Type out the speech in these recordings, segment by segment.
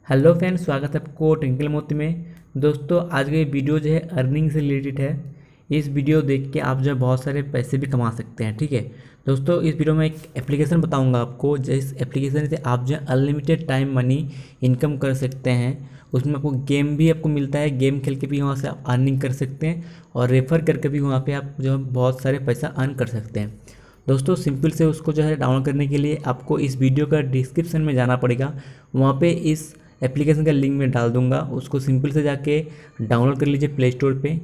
Hello friends, स्वागत है आपको ट्विंकल मोती में। दोस्तों, आज का ये वीडियो जो है अर्निंग से रिलेटेड है। इस वीडियो देख के आप जो है बहुत सारे पैसे भी कमा सकते हैं। ठीक है दोस्तों, इस वीडियो में एक एप्लीकेशन बताऊंगा आपको, जिस एप्लीकेशन से आप जो है अनलिमिटेड टाइम मनी इनकम कर सकते हैं। उसमें आपको गेम भी आपको मिलता है, गेम खेल के भी वहाँ से आप अर्निंग कर सकते हैं और रेफ़र करके भी वहाँ पर आप जो है बहुत सारे पैसा अर्न कर सकते हैं। दोस्तों, सिंपल से उसको जो है डाउनलोड करने के लिए आपको इस वीडियो का डिस्क्रिप्शन में जाना पड़ेगा। वहाँ पे इस एप्लीकेशन का लिंक मैं डाल दूंगा, उसको सिंपल से जाके डाउनलोड कर लीजिए प्ले स्टोर पे।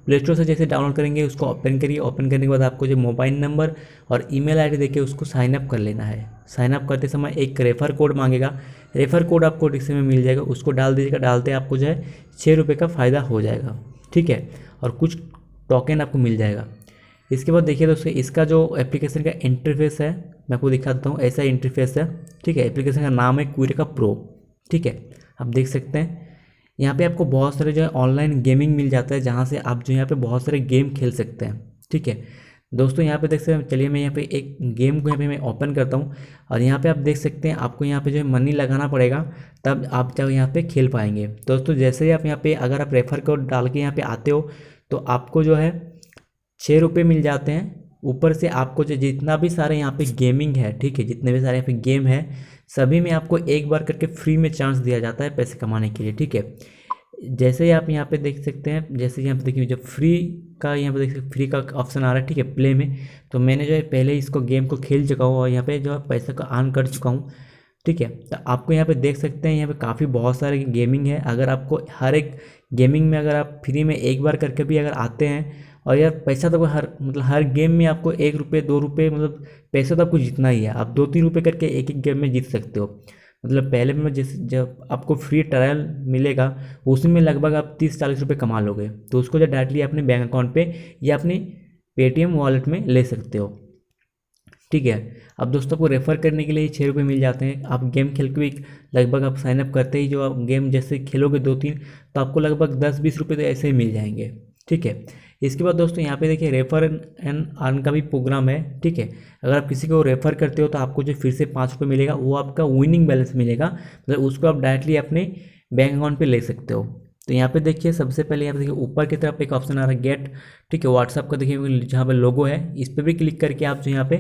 प्ले स्टोर से जैसे डाउनलोड करेंगे उसको ओपन करिए। ओपन करने के बाद आपको जो मोबाइल नंबर और ईमेल आईडी देके उसको साइन अप कर लेना है। साइन अप करते समय एक रेफ़र कोड मांगेगा। रेफ़र कोड आपको डिस्क्रिप्शन में मिल जाएगा, उसको डाल दीजिएगा। डालते आपको जो है 6 रुपये का फ़ायदा हो जाएगा। ठीक है, और कुछ टोकन आपको मिल जाएगा। इसके बाद देखिए दोस्तों, इसका जो एप्लीकेशन का इंटरफेस है मैं आपको दिखा देता हूँ। ऐसा इंटरफेस है। ठीक है, एप्लीकेशन का नाम है क्यूरेका प्रो। ठीक है, आप देख सकते हैं यहाँ पे आपको बहुत सारे जो है ऑनलाइन गेमिंग मिल जाता है, जहाँ से आप जो यहाँ पे बहुत सारे गेम खेल सकते हैं। ठीक है दोस्तों, यहाँ पे देख सकते हैं। चलिए मैं यहाँ पे एक गेम को यहाँ पे मैं ओपन करता हूँ और यहाँ पे आप देख सकते हैं आपको यहाँ पे जो है मनी लगाना पड़ेगा, तब आप जब यहाँ पे खेल पाएंगे। दोस्तों, जैसे ही आप यहाँ पे अगर आप रेफ़र कोड डाल के यहाँ पे आते हो तो आपको जो है 6 रुपये मिल जाते हैं। ऊपर से आपको जो जितना भी सारे यहाँ पे गेमिंग है, ठीक है, जितने भी सारे यहाँ पे गेम है सभी में आपको एक बार करके फ्री में चांस दिया जाता है पैसे कमाने के लिए। ठीक है, जैसे ही आप यहाँ पे देख सकते हैं, जैसे यहाँ पे देखिए जब फ्री का यहाँ पे देख सकते फ्री का ऑप्शन आ रहा है। ठीक है, प्ले में तो मैंने जो है पहले इसको गेम को खेल चुका हूँ और यहाँ पे जो है पैसा का अर्न कर चुका हूँ। ठीक है, तो आपको यहाँ पे देख सकते हैं यहाँ पे काफ़ी बहुत सारे गेमिंग है। अगर आपको हर एक गेमिंग में अगर आप फ्री में एक बार करके भी अगर आते हैं, और यार पैसा तो हर गेम में आपको 1 रुपये 2 रुपये मतलब पैसा तो आपको जीतना ही है। आप 2-3 रुपये करके एक एक गेम में जीत सकते हो। मतलब पहले में जब आपको फ्री ट्रायल मिलेगा उसमें लगभग आप 30-40 रुपये कमा लोगे, तो उसको जो डायरेक्टली अपने बैंक अकाउंट पे या अपनी पेटीएम वॉलेट में ले सकते हो। ठीक है, अब दोस्तों को रेफ़र करने के लिए 6 रुपये मिल जाते हैं। आप गेम खेल के भी लगभग आप साइनअप करते ही जो आप गेम जैसे खेलोगे 2-3 तो आपको लगभग 10-20 रुपये तो ऐसे ही मिल जाएंगे। ठीक है, इसके बाद दोस्तों यहाँ पे देखिए रेफ़र एंड अर्न का भी प्रोग्राम है। ठीक है, अगर आप किसी को रेफ़र करते हो तो आपको जो फिर से 5 रुपये मिलेगा, वो आपका विनिंग बैलेंस मिलेगा। मतलब उसको आप डायरेक्टली अपने बैंक अकाउंट पे ले सकते हो। तो यहाँ पे देखिए सबसे पहले यहाँ पे देखिए ऊपर की तरफ एक ऑप्शन आ रहा है गेट। ठीक है, व्हाट्सअप का देखिए जहाँ पे लोगो है इस पर भी क्लिक करके आप जो यहाँ पे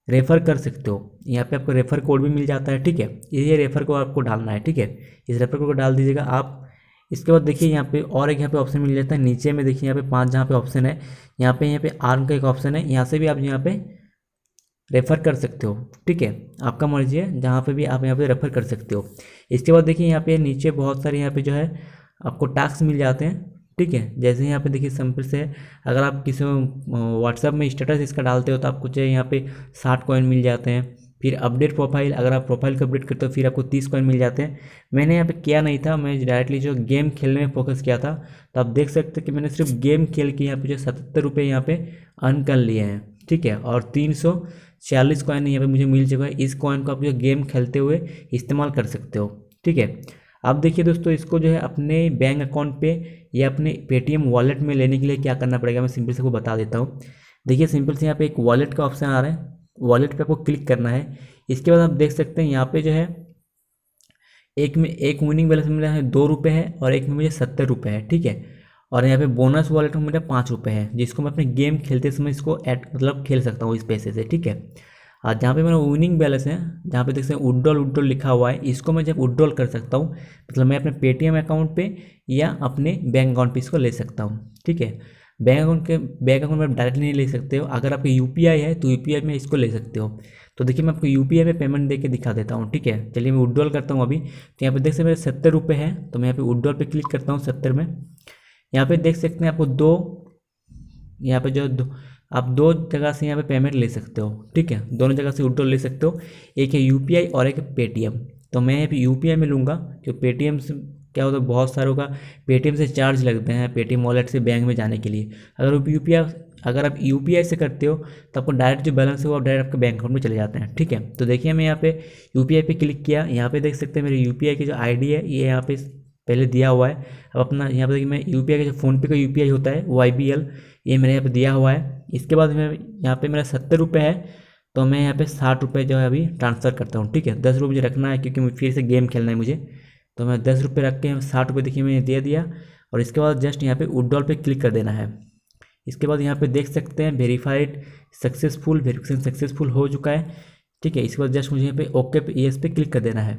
रेफ़र कर सकते हो। यहाँ पे आपको रेफ़र कोड भी मिल जाता है। ठीक है, ये रेफ़र कोड आपको डालना है। ठीक है, इस रेफ़र कोड को डाल दीजिएगा आप। इसके बाद देखिए यहाँ पे और एक यहाँ पे ऑप्शन मिल जाता है नीचे में। देखिए यहाँ पे 5 जहाँ पे ऑप्शन है, यहाँ पे आर्म का एक ऑप्शन है। यहाँ से भी आप यहाँ पे रेफ़र कर सकते हो। ठीक है, आपका मर्जी है, जहाँ पे भी आप यहाँ पे रेफ़र कर सकते हो। इसके बाद देखिए यहाँ पे नीचे बहुत सारे यहाँ पे जो है आपको टास्क मिल जाते हैं। ठीक है, जैसे यहाँ पे देखिए सिंपल से है, अगर आप किसी व्हाट्सएप में स्टेटस इसका डालते हो तो आपको जो है यहाँ पे 60 कॉइन मिल जाते हैं। फिर अपडेट प्रोफाइल, अगर आप प्रोफाइल को अपडेट करते हो फिर आपको 30 कॉइन मिल जाते हैं। मैंने यहाँ पे किया नहीं था, मैं डायरेक्टली जो गेम खेलने में फोकस किया था। तो आप देख सकते हैं कि मैंने सिर्फ गेम खेल के यहाँ पे जो 77 रुपये यहाँ पे अर्न कर लिए हैं। ठीक है, और 340 कॉइन यहाँ पे मुझे मिल चुका है। इस कॉइन को आप जो गेम खेलते हुए इस्तेमाल कर सकते हो। ठीक है, अब देखिए दोस्तों, इसको जो है अपने बैंक अकाउंट पे या अपने पेटीएम वॉलेट में लेने के लिए क्या करना पड़ेगा मैं सिंपल से आपको बता देता हूँ। देखिए सिंपल से यहाँ पे एक वॉलेट का ऑप्शन आ रहा है, वॉलेट पे आपको क्लिक करना है। इसके बाद आप देख सकते हैं यहाँ पे जो है एक विनिंग बैलेंस मिला है 2 रुपये है और एक में मुझे 70 रुपये है। ठीक है, और यहाँ पे बोनस वॉलेट में मेरा 5 रुपये है, जिसको मैं अपने गेम खेलते समय इसको मतलब खेल सकता हूँ इस पैसे से। ठीक है, और जहाँ पे मेरा विनिंग बैलेंस है, जहाँ पे देख सकते हैं विड्रॉल लिखा हुआ है, इसको मैं जब विड्रॉल कर सकता हूँ मतलब मैं अपने पेटीएम अकाउंट पे या अपने बैंक अकाउंट पे इसको ले सकता हूँ। ठीक है, बैंक अकाउंट में डायरेक्टली नहीं ले सकते हो। अगर आपके यूपीआई है तो यूपीआई में इसको ले सकते हो। तो देखिए मैं आपको यूपीआई में पेमेंट दे के दिखा देता हूँ। ठीक है, चलिए मैं विड्रॉल करता हूँ अभी। तो यहाँ पे देख सकते मेरे 70 रुपये है, तो मैं यहाँ पे विड्रॉल पे क्लिक करता हूँ 70 में। यहाँ पे देख सकते हैं आपको यहाँ पे जो आप 2 जगह से यहाँ पे पेमेंट ले सकते हो। ठीक है, दोनों जगह से विड्रॉल ले सकते हो, एक है यूपीआई और एक है पेटीएम। तो मैं यहाँ पे यूपीआई में लूँगा, क्योंकि पेटीएम से क्या होता है बहुत सारों का पेटीएम से चार्ज लगते हैं पेटीएम वॉलेट से बैंक में जाने के लिए। अगर आप यूपीआई से करते हो तो आपको डायरेक्ट जो बैलेंस है वो डायरेक्ट आपके बैंक अकाउंट में चले जाते हैं। ठीक है, तो देखिए मैं यहाँ पे यूपीआई पे क्लिक किया। यहाँ पे देख सकते हैं मेरे यूपीआई की जो आईडी है ये यहाँ पे पहले दिया हुआ है। अब अपना यहाँ पे देखिए मैं यूपीआई का जो फ़ोनपे का यूपीआई होता है YBL, ये मेरे यहाँ पे दिया हुआ है। इसके बाद मैं यहाँ पे मेरा 70 रुपये है, तो मैं यहाँ पे 60 रुपये जो है अभी ट्रांसफ़र करता हूँ। ठीक है, 10 रुपये मुझे रखना है क्योंकि फिर से गेम खेलना है मुझे। तो मैं 10 रुपये रख के 60 रुपये देखिए मैंने दे दिया। और इसके बाद जस्ट यहाँ पे विड्रॉल पे क्लिक कर देना है। इसके बाद यहाँ पे देख सकते हैं वेरीफाइड सक्सेसफुल, वेरिफिकेशन सक्सेसफुल हो चुका है। ठीक है, इसके बाद जस्ट मुझे यहाँ पे ओके पे येस पे क्लिक कर देना है।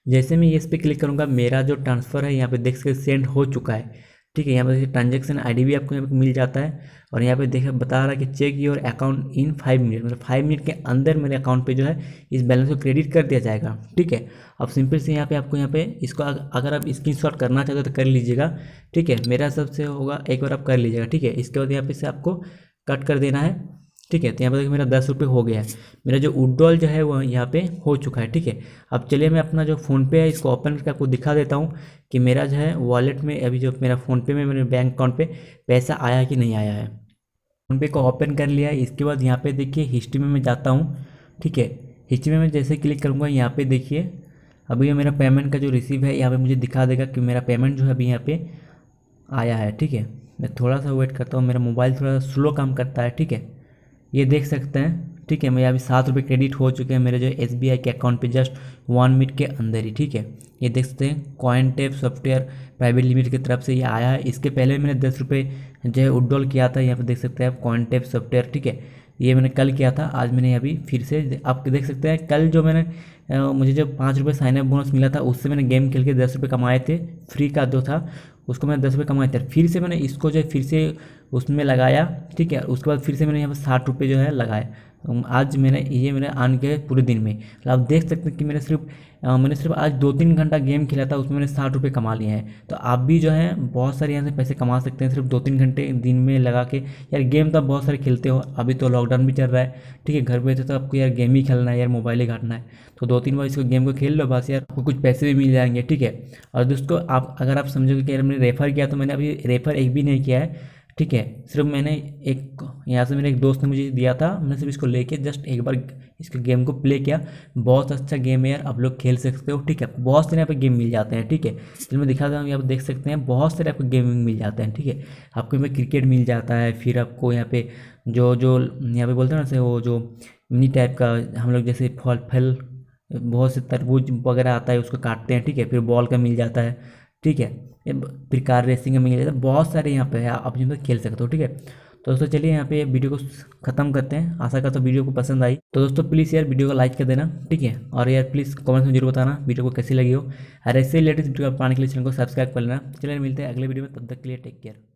जैसे मैं येस पे क्लिक करूँगा मेरा जो ट्रांसफ़र है यहाँ पे देख सकते सेंड हो चुका है। ठीक है, यहाँ पे देखिए ट्रांजेक्शन आईडी भी आपको यहाँ पे मिल जाता है। और यहाँ पे देखिए बता रहा है कि check your account in 5 minute, मतलब 5 मिनट के अंदर मेरे अकाउंट पे जो है इस बैलेंस को क्रेडिट कर दिया जाएगा। ठीक है, अब सिंपल से यहाँ पे आपको यहाँ पे इसको अगर आप स्क्रीनशॉट करना चाहते हो तो कर लीजिएगा। ठीक है, मेरा सबसे होगा एक बार आप कर लीजिएगा। ठीक है, इसके बाद यहाँ पे से आपको कट कर देना है। ठीक है, तो यहाँ पर देखिए मेरा 10 रुपये हो गया है। मेरा जो विड्रॉल जो है वो यहाँ पे हो चुका है। ठीक है, अब चलिए मैं अपना जो फ़ोनपे है इसको ओपन करके आपको दिखा देता हूँ कि मेरा जो है वॉलेट में अभी जो मेरा फ़ोनपे में मेरे बैंक अकाउंट पे पैसा आया कि नहीं आया है। फ़ोनपे को ओपन कर लिया है। इसके बाद यहाँ पे देखिए हिस्ट्री में मैं जाता हूँ। ठीक है, हिस्ट्री में मैं जैसे क्लिक करूँगा यहाँ पे देखिए अभी मेरा पेमेंट का जो रिसीव है यहाँ पे मुझे दिखा देगा कि मेरा पेमेंट जो है अभी यहाँ पे आया है। ठीक है, मैं थोड़ा सा वेट करता हूँ, मेरा मोबाइल थोड़ा स्लो काम करता है। ठीक है, ये देख सकते हैं। ठीक है, मेरे अभी 7 रुपये क्रेडिट हो चुके हैं मेरे जो SBI के अकाउंट पे जस्ट 1 मिनट के अंदर ही। ठीक है, ये देख सकते हैं कॉइनटेप सॉफ्टवेयर प्राइवेट लिमिटेड की तरफ से ये आया है। इसके पहले मैंने 10 रुपये जो है विड्रॉल किया था, यहाँ पे देख सकते हैं आप कॉइनटेप सॉफ्टवेयर। ठीक है, ये मैंने कल किया था, आज मैंने अभी फिर से आप देख सकते हैं कल जो मैंने मुझे जो 5 रुपये साइन अप बोनस मिला था उससे मैंने गेम खेल के 10 रुपये कमाए थे। फ्री का जो था उसको मैंने 10 रुपये कमाए थे। फिर से मैंने इसको जो है फिर से उसमें लगाया। ठीक है, उसके बाद फिर से मैंने यहाँ पर 60 रुपये जो है लगाए। आज मैंने ये मैंने आन किया पूरे दिन में। मतलब आप देख सकते हैं कि मैंने सिर्फ आज 2-3 घंटा गेम खेला था उसमें मैंने 60 रुपये कमा लिए हैं। तो आप भी जो है बहुत सारे यहाँ से पैसे कमा सकते हैं सिर्फ 2-3 घंटे दिन में लगा के। यार गेम तो आप बहुत सारे खेलते हो, अभी तो लॉकडाउन भी चल रहा है। ठीक है, घर बैठे तो आपको यार गेम ही खेलना है, यार मोबाइल ही घाटना है। तो 2-3 बार इसको गेम को खेल लो बस, यार आपको कुछ पैसे भी मिल जाएंगे। ठीक है, और दोस्तों आप अगर आप समझोगे कि यार मैंने रेफ़र किया, तो मैंने अभी रेफ़र एक भी नहीं किया है। ठीक है, सिर्फ मैंने एक यहाँ से मेरे एक दोस्त ने मुझे दिया था, मैंने सिर्फ इसको लेके जस्ट एक बार इसके गेम को प्ले किया। बहुत अच्छा गेम है यार, आप लोग खेल सकते हो। ठीक है, बहुत सारे यहाँ पे गेम मिल जाते हैं। ठीक है, चलिए मैं दिखा दूँ, यहाँ पे देख सकते हैं बहुत सारे आपको गेमिंग मिल जाते हैं। ठीक है, आपको यहाँ पे क्रिकेट मिल जाता है, फिर आपको यहाँ पे जो जो यहाँ पे बोलते हैं ना से वो जो मिनी टाइप का हम लोग जैसे फल बहुत से तरबूज वगैरह आता है उसको काटते हैं। ठीक है, फिर बॉल का मिल जाता है। ठीक है, फिर कार रेसिंग का मिल जाता है। बहुत सारे यहाँ पे है, आप जिनमें खेल सकते हो। ठीक है, तो दोस्तों चलिए यहाँ पे वीडियो को ख़त्म करते हैं। आशा करता हूँ वीडियो को पसंद आई। तो दोस्तों प्लीज़ यार वीडियो को लाइक कर देना। ठीक है, और यार प्लीज़ कमेंट्स में जरूर बताना वीडियो को कैसी लगी हो। और ऐसे लेटेस्ट वीडियो पाने के लिए चैनल को सब्सक्राइब कर लेना। चलिए मिलते हैं अगले वीडियो में, तब तक के लिए टेक केयर।